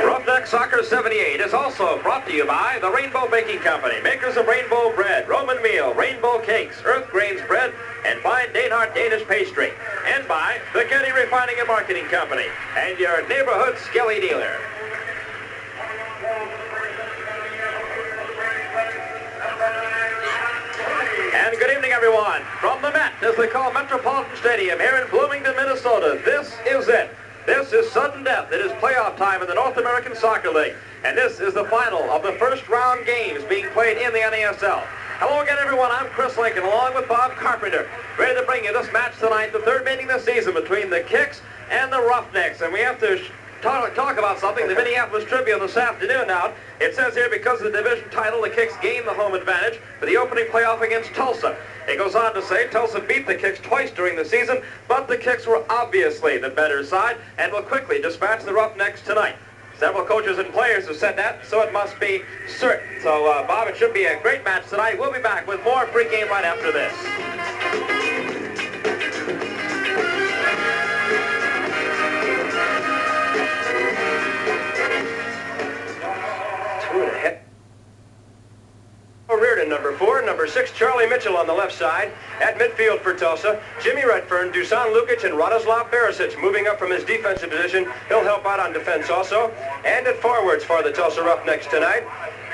Roughneck Soccer 78 is also brought to you by the Rainbow Baking Company, makers of rainbow bread, Roman meal, rainbow cakes, Earth Grains bread, and fine Danart Danish pastry. And by the Getty Refining and Marketing Company, and your neighborhood Skelly dealer. And good evening, everyone. From the Met, as they call Metropolitan Stadium here in Bloomington, Minnesota, this is it. This is sudden death. It is playoff time in the North American Soccer League. And this is the final of the first round games being played in the NASL. Hello again, everyone. I'm Chris Lincoln, along with Bob Carpenter, ready to bring you this match tonight, the third meeting this season between the Kicks and the Roughnecks. And we have to talk about something. The Minneapolis Tribune this afternoon out. It says here, because of the division title, the Kicks gained the home advantage for the opening playoff against Tulsa. It goes on to say Tulsa beat the Kicks twice during the season, but the Kicks were obviously the better side and will quickly dispatch the Roughnecks tonight. Several coaches and players have said that, so it must be certain. So, Bob, it should be a great match tonight. We'll be back with more pregame right after this. Reardon, number 4. Number 6, Charlie Mitchell on the left side. At midfield for Tulsa, Jimmy Redfern, Dusan Lukic, and Radoslav Barisic moving up from his defensive position. He'll help out on defense also. And at forwards for the Tulsa Roughnecks tonight,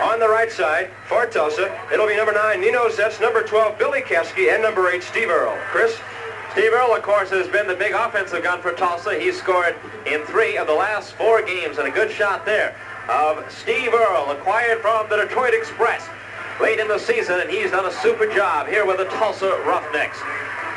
on the right side for Tulsa, it'll be number 9, Nino Zetz, number 12, Billy Kasky, and number 8, Steve Earle. Chris? Steve Earle, of course, has been the big offensive gun for Tulsa. He scored in 3 of the last 4 games, and a good shot there of Steve Earle, acquired from the Detroit Express late in the season, and he's done a super job here with the Tulsa Roughnecks.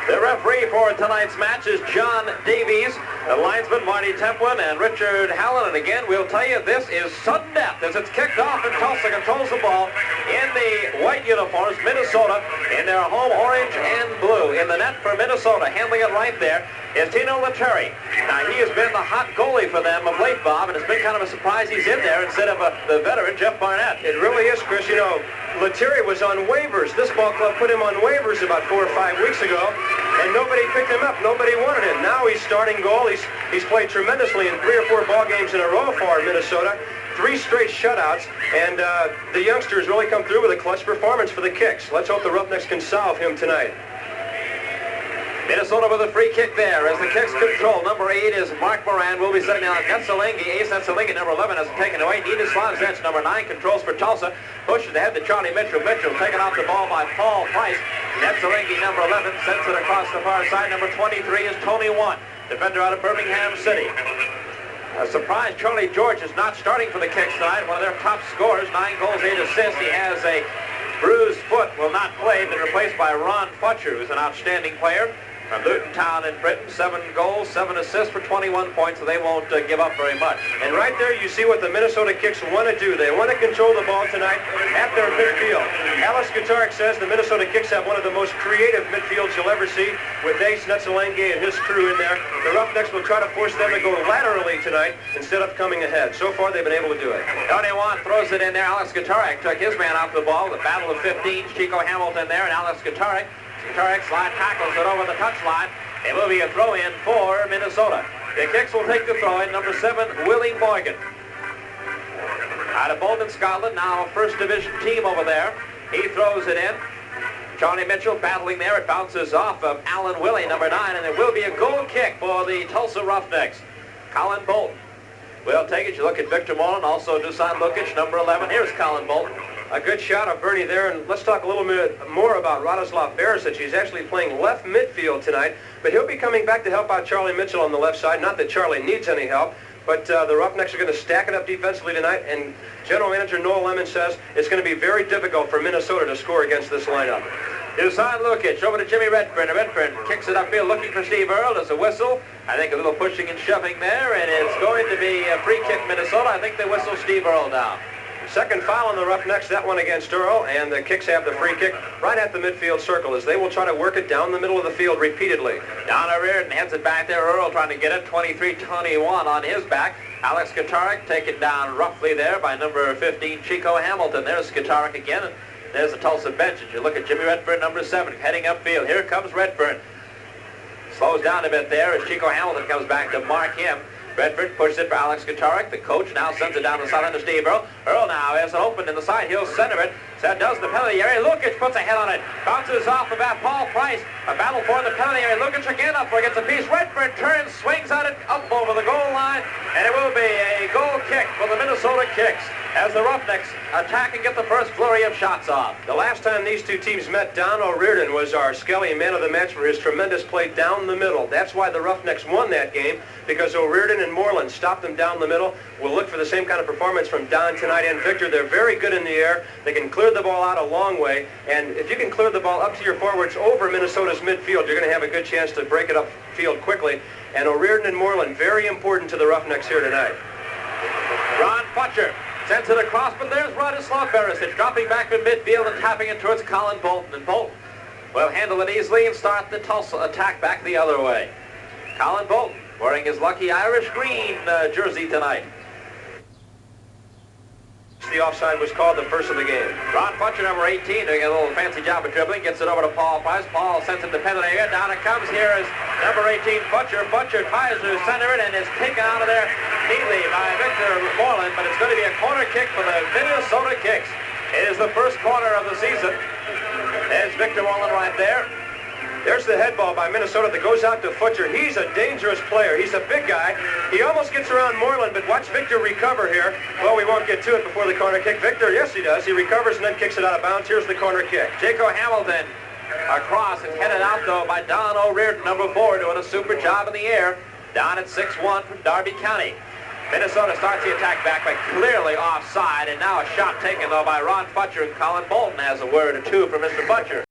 The referee for tonight's match is John Davies, the linesman Marty Templin, and Richard Hallen. And again, we'll tell you, this is sudden death as it's kicked off, and Tulsa controls the ball in the white uniforms. Minnesota in their home orange and blue. In the net for Minnesota, handling it right there, is Tino Lettieri. Now, he has been the hot goalie for them of late, Bob, and it's been kind of a surprise he's in there instead of the veteran Jeff Barnett. It really is, Chris. You know, Lettieri was on waivers. This ball club put him on waivers about 4 or 5 weeks ago, and nobody picked him up. Nobody wanted him. Now he's starting goal. He's played tremendously in 3 or 4 ball games in a row for Minnesota. 3 straight shutouts, and the youngsters really come through with a clutch performance for the Kicks. Let's hope the Roughnecks can solve him tonight. Minnesota with a free kick there as the Kicks control. Number 8 is Mark Moran. Will be setting down Netzelingi. Ace Netzelingi, number 11, has taken away. Nedislav Zetz, number 9, controls for Tulsa. Pushes ahead to Charlie Mitchell. Mitchell taken off the ball by Paul Price. Netzelingi, number 11, sends it across the far side. Number 23 is Tony Watt, defender out of Birmingham City. A surprise, Charlie George is not starting for the Kicks tonight. One of their top scorers, 9 goals, 8 assists. He has a bruised foot, will not play, been replaced by Ron Futcher, who's an outstanding player from Luton Town in Britain. 7 goals, 7 assists for 21 points, so they won't give up very much. And right there you see what the Minnesota Kicks want to do. They want to control the ball tonight at their midfield. Alex Gutarik says the Minnesota Kicks have one of the most creative midfields you'll ever see, with Ace Netzelingi and his crew in there. The Roughnecks will try to force them to go laterally tonight instead of coming ahead. So far they've been able to do it. Tony Watt throws it in there. Alex Gutarik took his man off the ball. The battle of 15s, Chico Hamilton there, and Alex Gutarik. Gutarik slide tackles it over the touchline. It will be a throw-in for Minnesota. The Kicks will take the throw-in. Number 7, Willie Morgan. Out of Bolton, Scotland, now a first division team over there. He throws it in. Charlie Mitchell battling there. It bounces off of Alan Willie, number 9, and it will be a goal kick for the Tulsa Roughnecks. Colin Bolton will take it. You look at Victor Mullen, also Dusan Lukic, number 11. Here's Colin Bolton. A good shot of Bernie there, and let's talk a little bit more about Radoslav Barisic. He's actually playing left midfield tonight, but he'll be coming back to help out Charlie Mitchell on the left side. Not that Charlie needs any help, but the Roughnecks are going to stack it up defensively tonight, and General Manager Noel Lemon says it's going to be very difficult for Minnesota to score against this lineup. Dusan Lukic over to Jimmy Redfern. Redfern kicks it upfield looking for Steve Earle. There's a whistle. I think a little pushing and shoving there, and it's going to be a free kick Minnesota. I think they whistle Steve Earle down. Second foul on the Roughnecks, that one against Earl, and the Kicks have the free kick right at the midfield circle as they will try to work it down the middle of the field repeatedly. Down Reardon heads it back there. Earl trying to get it. 23-21 on his back. Alex Skitarik taken down roughly there by number 15, Chico Hamilton. There's Skitarik again, and there's the Tulsa bench. As you look at Jimmy Redfern, number 7, heading upfield. Here comes Redfern. Slows down a bit there as Chico Hamilton comes back to mark him. Redford pushes it for Alex Skitarik. The coach now sends it down the sideline to Steve Earl. Earl now has it open in the side. He'll center it. That does the penalty area. Lukic puts a head on it. Bounces off of that Paul Price. A battle for the penalty area. Lukic again up for it. Gets a piece. Redford turns, swings at it up over the goal line. And it will be a goal kick for the Minnesota Kicks as the Roughnecks attack and get the first flurry of shots off. The last time these two teams met, Don O'Riordan was our Skelly man of the match for his tremendous play down the middle. That's why the Roughnecks won that game, because O'Riordan and Moreland stopped them down the middle. We'll look for the same kind of performance from Don tonight and Victor. They're very good in the air. They can clear the ball out a long way, and if you can clear the ball up to your forwards over Minnesota's midfield, you're going to have a good chance to break it up field quickly. And O'Riordan and Moreland, very important to the Roughnecks here tonight. Ron Futcher sends it across, but there's Radislav Beresic dropping back in midfield and tapping it towards Colin Bolton. And Bolton will handle it easily and start the Tulsa attack back the other way. Colin Bolton wearing his lucky Irish green jersey tonight. The offside was called the first of the game. Ron Futcher, number 18, doing a little fancy job of dribbling, gets it over to Paul Price. Paul sends it to penalty area. Down it comes. Here is number 18, Futcher. Futcher tries to center it and is taken out of there neatly by Victor Moreland, but it's going to be a corner kick for the Minnesota Kicks. It is the first corner of the season. There's Victor Moreland right there. There's the head ball by Minnesota that goes out to Futcher. He's a dangerous player. He's a big guy. He almost gets around Moreland, but watch Victor recover here. Well, we won't get to it before the corner kick. Victor, yes, he does. He recovers and then kicks it out of bounds. Here's the corner kick. Jaco Hamilton across. It's headed out, though, by Don O'Riordan, number 4, doing a super job in the air. Down at 6-1 from Darby County. Minnesota starts the attack back by clearly offside, and now a shot taken, though, by Ron Futcher, and Colin Bolton has a word or two for Mr. Futcher.